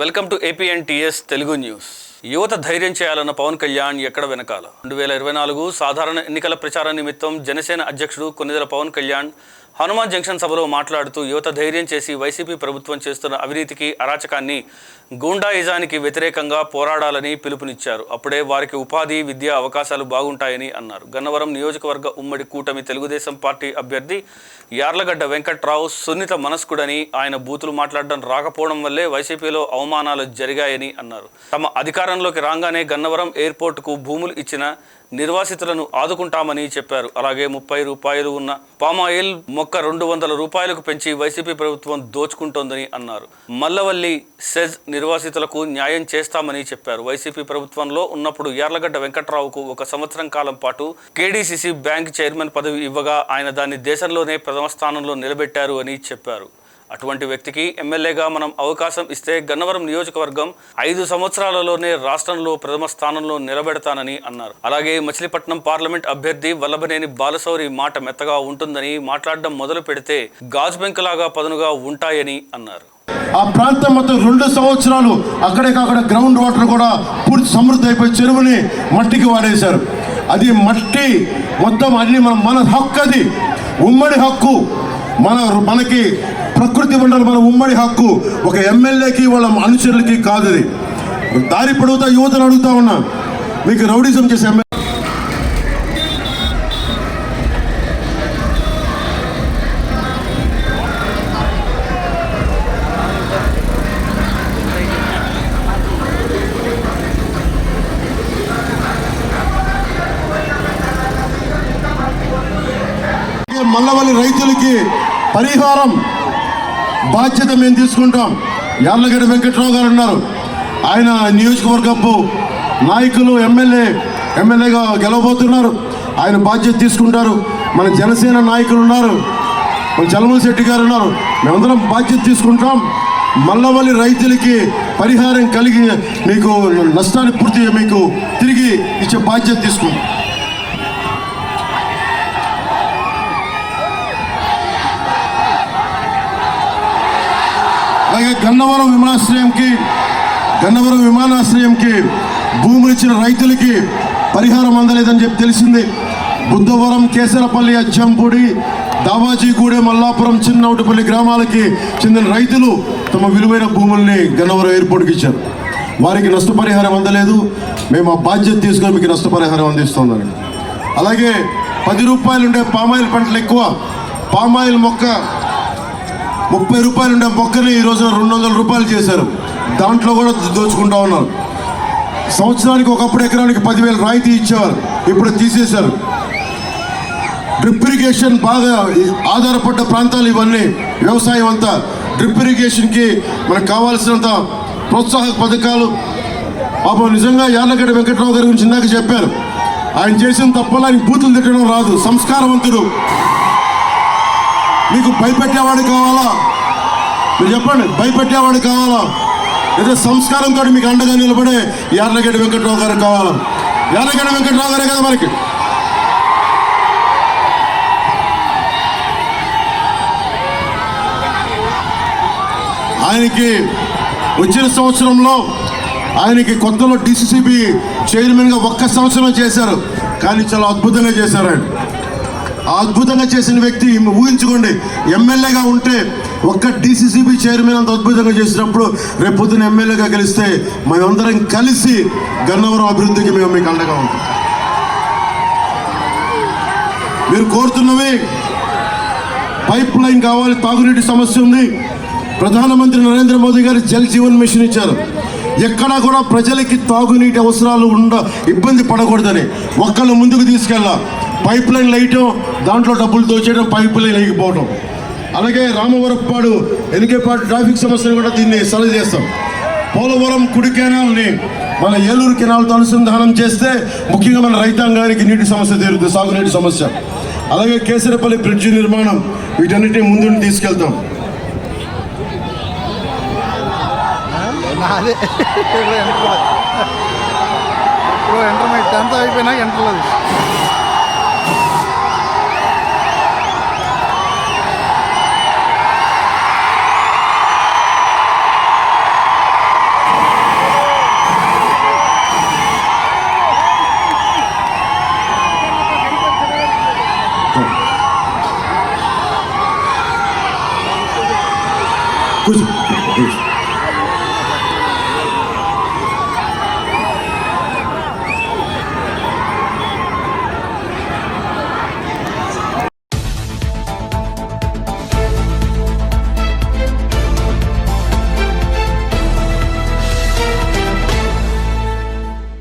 Welcome to APNTS Telugu news. యువత ధైర్యం చేయాలన్న పవన్ కళ్యాణ్ ఎక్కడ వెనకాల? 2024 సాధారణ ఎన్నికల ప్రచార నిమిత్తం జనసేన అధ్యక్షుడు కొన్నిదెల పవన్ కళ్యాణ్ హనుమాన్ జంక్షన్ సభలో మాట్లాడుతూ యువత ధైర్యం చేసి వైసీపీ ప్రభుత్వం చేస్తున్న అవినీతికి, అరాచకాన్ని, గూండాయిజానికి వ్యతిరేకంగా పోరాడాలని పిలుపునిచ్చారు. అప్పుడే వారికి ఉపాధి, విద్యా అవకాశాలు బాగుంటాయని అన్నారు. గన్నవరం నియోజకవర్గ ఉమ్మడి కూటమి తెలుగుదేశం పార్టీ అభ్యర్థి యార్లగడ్డ వెంకట్రావు సున్నిత మనస్కుడని, ఆయన బూతులు మాట్లాడడం రాకపోవడం వల్లే వైసీపీలో అవమానాలు జరిగాయని అన్నారు. తమ అధికారంలోకి రాగానే గన్నవరం ఎయిర్పోర్టుకు భూములు ఇచ్చిన నిర్వాసితులను ఆదుకుంటామని చెప్పారు. అలాగే 30 రూపాయలు ఉన్న పామాయిల్ మొక్క 200 రూపాయలకు పెంచి వైసీపీ ప్రభుత్వం దోచుకుంటోందని అన్నారు. మల్లవల్లి సెజ్ నిర్వాసితులకు న్యాయం చేస్తామని చెప్పారు. వైసీపీ ప్రభుత్వంలో ఉన్నప్పుడు యార్లగడ్డ వెంకట్రావుకు 1 సంవత్సరం కాలం పాటు KDCC బ్యాంక్ చైర్మన్ పదవి ఇవ్వగా ఆయన దాన్ని దేశంలోనే ప్రథమ స్థానంలో నిలబెట్టారు అని చెప్పారు. అటువంటి వ్యక్తికి ఎమ్మెల్యేగా మనం అవకాశం ఇస్తే గన్నవరం నియోజకవర్గం 5 సంవత్సరాలలోనే రాష్ట్రంలో ప్రథమ స్థానంలో నిలబెడతానని అన్నారు. అలాగే మచిలీపట్నం పార్లమెంట్ అభ్యర్థి వల్లభనేని బాలశౌరి మాట మెత్తగా ఉంటుందని, మాట్లాడడం మొదలు పెడితే గాజు బెంకులాగా పదునుగా ఉంటాయని అన్నారు. ఆ ప్రాంతం మొత్తం 2 సంవత్సరాలు అక్కడికక్కడ గ్రౌండ్ వాటర్ కూడా పూర్తి సమృద్ధి అయిపోయి చెరువుని మట్టికి వాడేశారు. అది మట్టి మొత్తం అన్ని మన హక్కు, అది ఉమ్మడి హక్కు, మనకి ప్రకృతి ఉండాలి, మన ఉమ్మడి హక్కు. ఒక ఎమ్మెల్యేకి వాళ్ళ అనుచరులకి కాదు. అది దారి పొడుగుతా యువతను అడుగుతా ఉన్నా, మీకు రౌడీజం చేసే ఎమ్మెల్యే మల్లవల్లి రైతులకి పరిహారం బాధ్యత మేము తీసుకుంటాం. యార్లగడ్డ వెంకట్రావు గారు ఉన్నారు, ఆయన నియోజకవర్గపు నాయకులు ఎమ్మెల్యేగా గెలవబోతున్నారు. ఆయన బాధ్యత తీసుకుంటారు. మన జనసేన నాయకులు ఉన్నారు, మన చలమల శెట్టి గారు ఉన్నారు, మేమందరం బాధ్యత తీసుకుంటాం. మల్లవల్లి రైతులకి పరిహారం కలిగి మీకు నష్టాన్ని పూర్తిగా మీకు తిరిగి ఇచ్చే బాధ్యత తీసుకుంటాం. అలాగే గన్నవరం విమానాశ్రయంకి భూములు ఇచ్చిన రైతులకి పరిహారం అందలేదని చెప్పి తెలిసింది. బుద్ధవరం, కేసరపల్లి, అచ్చంపూడి, దావాజీగూడె, మల్లాపురం, చిన్నౌటిపల్లి గ్రామాలకి చెందిన రైతులు తమ విలువైన భూముల్ని గన్నవరం ఎయిర్పోర్ట్కి ఇచ్చారు. వారికి నష్టపరిహారం అందలేదు. మేము ఆ బాధ్యత తీసుకొని మీకు నష్టపరిహారం అందిస్తున్నాం. అలాగే 10 రూపాయలు ఉండే పామాయిల్ పంటలు ఎక్కువ, పామాయిల్ మొక్క 30 రూపాయలు ఉండే మొక్కని ఈ రోజున 200 రూపాయలు చేశారు. దాంట్లో కూడా దోచుకుంటా ఉన్నారు. సంవత్సరానికి ఒకప్పుడు ఎకరానికి 10,000 రాయితీ ఇచ్చేవారు, ఇప్పుడు తీసేశారు. డ్రిప్ ఇరిగేషన్ బాగా ఆధారపడ్డ ప్రాంతాలు ఇవన్నీ, వ్యవసాయం అంతా డ్రిప్ ఇరిగేషన్కి మనకు కావాల్సినంత ప్రోత్సాహక పథకాలు. పాపం నిజంగా యార్లగడ్డ వెంకట్రావు గారి గురించి ఇందాక చెప్పారు. ఆయన చేసిన తప్పలా ఆయన బూతులు తిట్టడం రాదు, సంస్కారవంతుడు. మీకు భయపెట్టేవాడు కావాలా? మీరు చెప్పండి, భయపెట్టేవాడు కావాలా లేదా సంస్కారంతో మీకు అండగా నిలబడే యార్లగడ్డ వెంకట్రావు గారు కావాలా? యార్లగడ్డ వెంకట్రావు గారే కదా మనకి. ఆయనకి వచ్చిన సంవత్సరంలో ఆయనకి కొత్తలో DCCB చైర్మన్గా 1 సంవత్సరం చేశారు, కానీ చాలా అద్భుతంగా చేశారు. ఆయన అద్భుతంగా చేసిన వ్యక్తి. ఊహించుకోండి, ఎమ్మెల్యేగా ఉంటే ఒక్క DCCB చైర్మన్ అంత అద్భుతంగా చేసినప్పుడు రేపు పొద్దున ఎమ్మెల్యేగా గెలిస్తే మేమందరం కలిసి గన్నవరం అభివృద్ధికి మేము మీకు అండగా ఉంటాం. మీరు కోరుతున్నవి పైప్ లైన్ కావాలి, తాగునీటి సమస్య ఉంది. ప్రధానమంత్రి నరేంద్ర మోదీ గారు జల్ జీవన్ మిషన్ ఇచ్చారు. ఎక్కడా కూడా ప్రజలకి తాగునీటి అవసరాలు ఇబ్బంది పడకూడదని ఒక్కళ్ళు ముందుకు తీసుకెళ్ళా. పైప్ లైన్ వేయటం, దాంట్లో డబ్బులు దోచేయడం, పైప్ లైన్ వేయకపోవడం. అలాగే రామవరపాడు, ఎనికేపాడు ట్రాఫిక్ సమస్యను కూడా దీన్ని సరి చేస్తాం. పోలవరం కుడి కెనాల్ని మన ఏలూరు కెనాల్తో అనుసంధానం చేస్తే ముఖ్యంగా మన రైతాంగానికి నీటి సమస్య తీరుతుంది, సాగునీటి సమస్య. అలాగే కేసరపల్లి బ్రిడ్జి నిర్మాణం, వీటన్నిటిని ముందుని తీసుకెళ్తాం. టెన్త్ అయిపోయినా ఎంటర్లేదు. కూర్చో